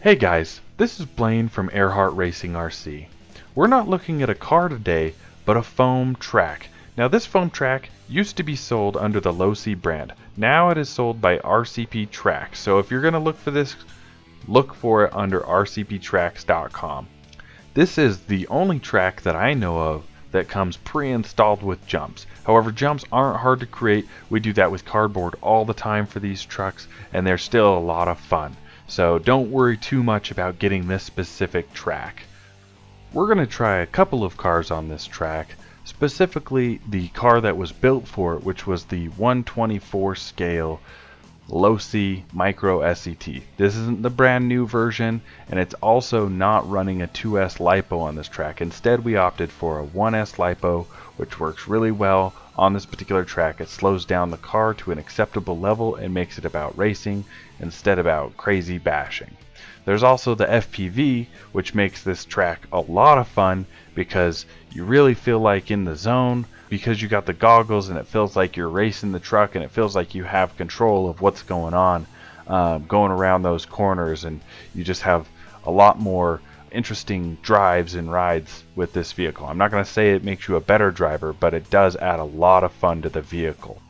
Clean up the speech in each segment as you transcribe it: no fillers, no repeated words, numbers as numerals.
Hey guys, this is Blaine from Earhart Racing RC. We're not looking at a car today, but a foam track. Now this foam track used to be sold under the Losi brand. Now it is sold by RCP Tracks. So if you're going to look for this, look for it under rcptracks.com. This is the only track that I know of that comes pre-installed with jumps. However, jumps aren't hard to create. We do that with cardboard all the time for these trucks, and they're still a lot of fun. So don't worry too much about getting this specific track. We're going to try a couple of cars on this track, specifically the car that was built for it, which was the 1/24 scale Losi Micro SET. This isn't the brand new version, and it's also not running a 2S LiPo on this track. Instead, we opted for a 1S LiPo, which works really well on this particular track. It slows down the car to an acceptable level and makes it about racing instead about crazy bashing. There's also the FPV, which makes this track a lot of fun because you really feel like in the zone because you got the goggles, and it feels like you're racing the truck, and it feels like you have control of what's going on going around those corners, and you just have a lot more interesting drives and rides with this vehicle. I'm not going to say it makes you a better driver, but it does add a lot of fun to the vehicle.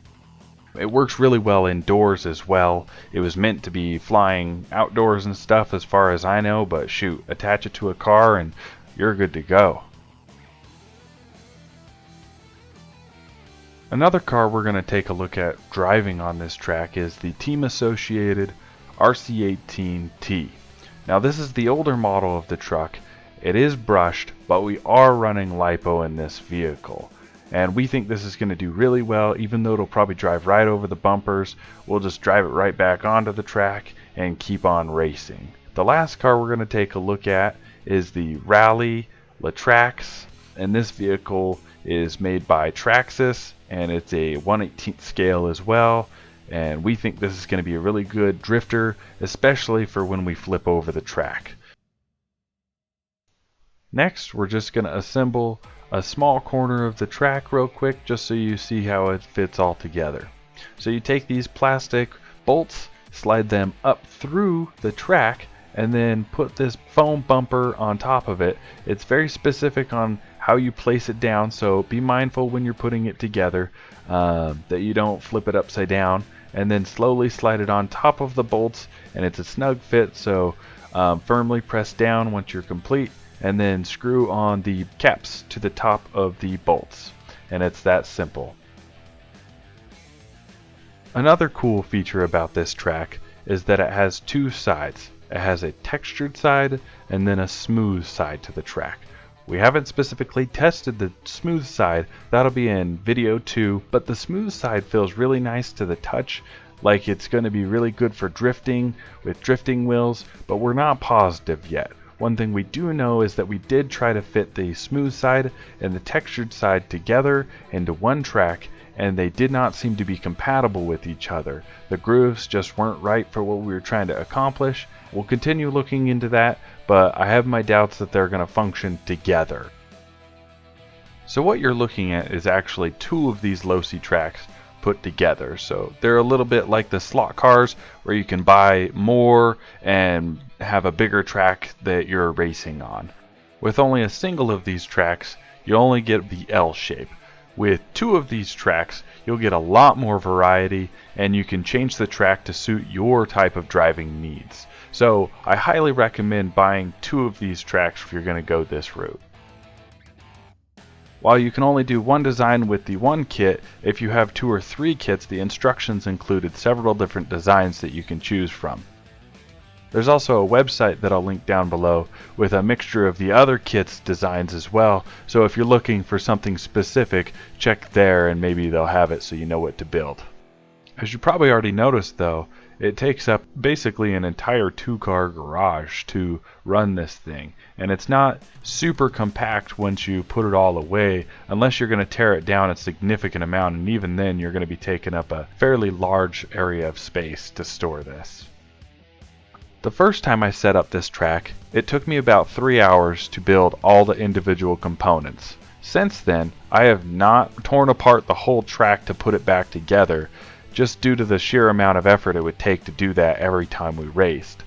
It works really well indoors as well. It was meant to be flying outdoors and stuff as far as I know, but shoot, attach it to a car and you're good to go. Another car we're going to take a look at driving on this track is the Team Associated RC18T. Now this is the older model of the truck. It is brushed, but we are running LiPo in this vehicle. And we think this is going to do really well, even though it'll probably drive right over the bumpers. We'll just drive it right back onto the track and keep on racing. The last car we're going to take a look at is the Rally Tracks, and this vehicle is made by Traxxas, and it's a 1/18 scale as well. And we think this is going to be a really good drifter, especially for when we flip over the track. Next, we're just going to assemble a small corner of the track real quick, just so you see how it fits all together. So you take these plastic bolts, slide them up through the track, and then put this foam bumper on top of it. It's very specific on how you place it down, so be mindful when you're putting it together that you don't flip it upside down, and then slowly slide it on top of the bolts, and it's a snug fit, so firmly press down once you're complete, and then screw on the caps to the top of the bolts, and it's that simple. Another cool feature about this track is that it has two sides. It has a textured side and then a smooth side to the track. We haven't specifically tested the smooth side, that'll be in video 2, but the smooth side feels really nice to the touch, like it's going to be really good for drifting with drifting wheels, but we're not positive yet. One thing we do know is that we did try to fit the smooth side and the textured side together into one track, and they did not seem to be compatible with each other. The grooves just weren't right for what we were trying to accomplish. We'll continue looking into that, but I have my doubts that they're going to function together. So what you're looking at is actually two of these Losi tracks put together. So they're a little bit like the slot cars, where you can buy more and have a bigger track that you're racing on. With only a single of these tracks, you only get the L shape. With two of these tracks, you'll get a lot more variety, and you can change the track to suit your type of driving needs. So I highly recommend buying two of these tracks if you're going to go this route. While you can only do one design with the one kit, if you have 2 or 3 kits, the instructions included several different designs that you can choose from. There's also a website that I'll link down below with a mixture of the other kits designs as well, so if you're looking for something specific, check there and maybe they'll have it so you know what to build. As you probably already noticed though, it takes up basically an entire 2-car garage to run this thing, and it's not super compact once you put it all away, unless you're going to tear it down a significant amount, and even then you're going to be taking up a fairly large area of space to store this. The first time I set up this track, it took me about 3 hours to build all the individual components. Since then, I have not torn apart the whole track to put it back together, just due to the sheer amount of effort it would take to do that every time we raced.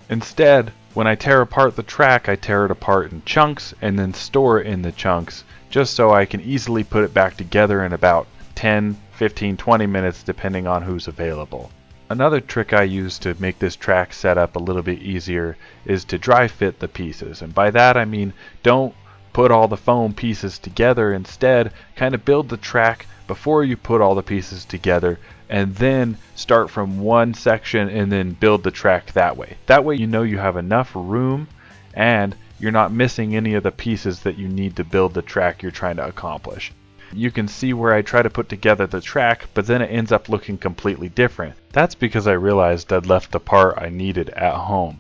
Instead, When I tear apart the track, I tear it apart in chunks and then store it in the chunks just so I can easily put it back together in about 10, 15, 20 minutes depending on who's available. Another trick I use to make this track setup a little bit easier is to dry fit the pieces, and by that I mean don't put all the foam pieces together. Instead, kind of build the track before you put all the pieces together, and then start from one section and then build the track that way. That way you know you have enough room and you're not missing any of the pieces that you need to build the track you're trying to accomplish. You can see where I try to put together the track, but then it ends up looking completely different. That's because I realized I'd left the part I needed at home.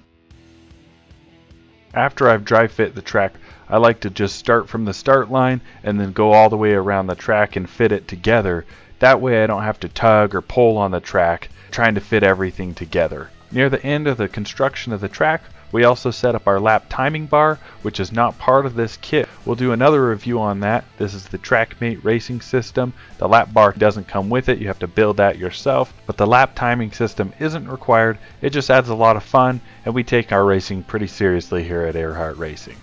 After I've dry fit the track, I like to just start from the start line and then go all the way around the track and fit it together. That way I don't have to tug or pull on the track trying to fit everything together. Near the end of the construction of the track, we also set up our lap timing bar, which is not part of this kit. We'll do another review on that. This is the TrackMate racing system. The lap bar doesn't come with it. You have to build that yourself. But the lap timing system isn't required. It just adds a lot of fun, and we take our racing pretty seriously here at Earhart Racing.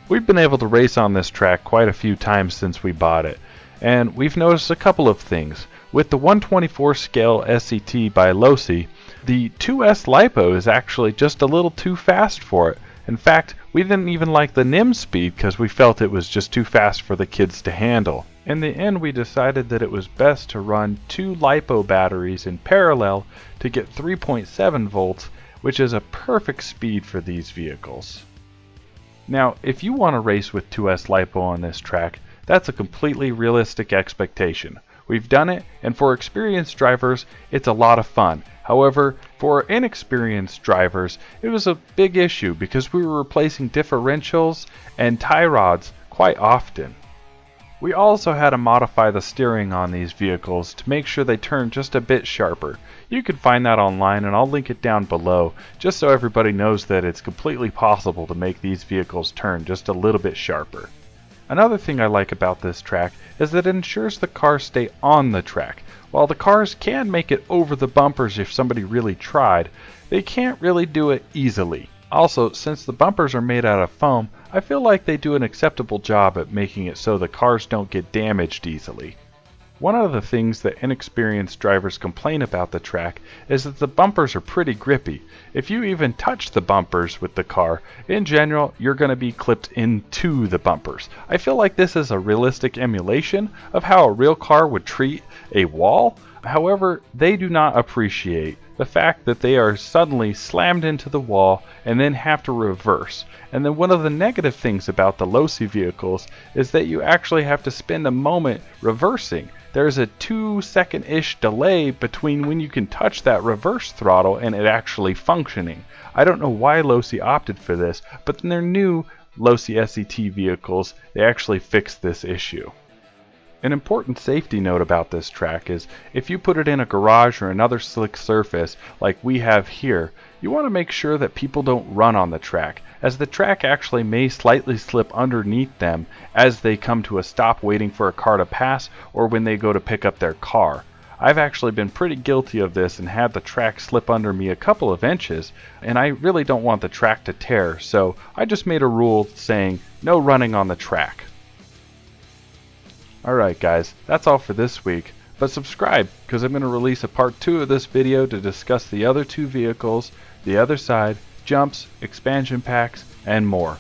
We've been able to race on this track quite a few times since we bought it, and we've noticed a couple of things. With the 1/24 scale SCT by Losi, the 2S LiPo is actually just a little too fast for it. In fact, we didn't even like the NIM speed because we felt it was just too fast for the kids to handle. In the end, we decided that it was best to run 2 LiPo batteries in parallel to get 3.7 volts, which is a perfect speed for these vehicles. Now, if you want to race with 2S LiPo on this track, that's a completely realistic expectation. We've done it, and for experienced drivers, it's a lot of fun. However, for inexperienced drivers, it was a big issue because we were replacing differentials and tie rods quite often. We also had to modify the steering on these vehicles to make sure they turn just a bit sharper. You can find that online, and I'll link it down below just so everybody knows that it's completely possible to make these vehicles turn just a little bit sharper. Another thing I like about this track is that it ensures the cars stay on the track. While the cars can make it over the bumpers if somebody really tried, they can't really do it easily. Also, since the bumpers are made out of foam, I feel like they do an acceptable job at making it so the cars don't get damaged easily. One of the things that inexperienced drivers complain about the track is that the bumpers are pretty grippy. If you even touch the bumpers with the car, in general, you're going to be clipped into the bumpers. I feel like this is a realistic emulation of how a real car would treat a wall. However, they do not appreciate the fact that they are suddenly slammed into the wall and then have to reverse. And then one of the negative things about the Losi vehicles is that you actually have to spend a moment reversing. There's a 2-second-ish delay between when you can touch that reverse throttle and it actually functioning. I don't know why Losi opted for this, but in their new Losi SCT vehicles, they actually fixed this issue. An important safety note about this track is if you put it in a garage or another slick surface like we have here, you want to make sure that people don't run on the track, as the track actually may slightly slip underneath them as they come to a stop waiting for a car to pass or when they go to pick up their car. I've actually been pretty guilty of this and had the track slip under me a couple of inches, and I really don't want the track to tear, so I just made a rule saying no running on the track. Alright guys, that's all for this week, but subscribe because I'm going to release a part 2 of this video to discuss the other 2 vehicles, the other side, jumps, expansion packs, and more.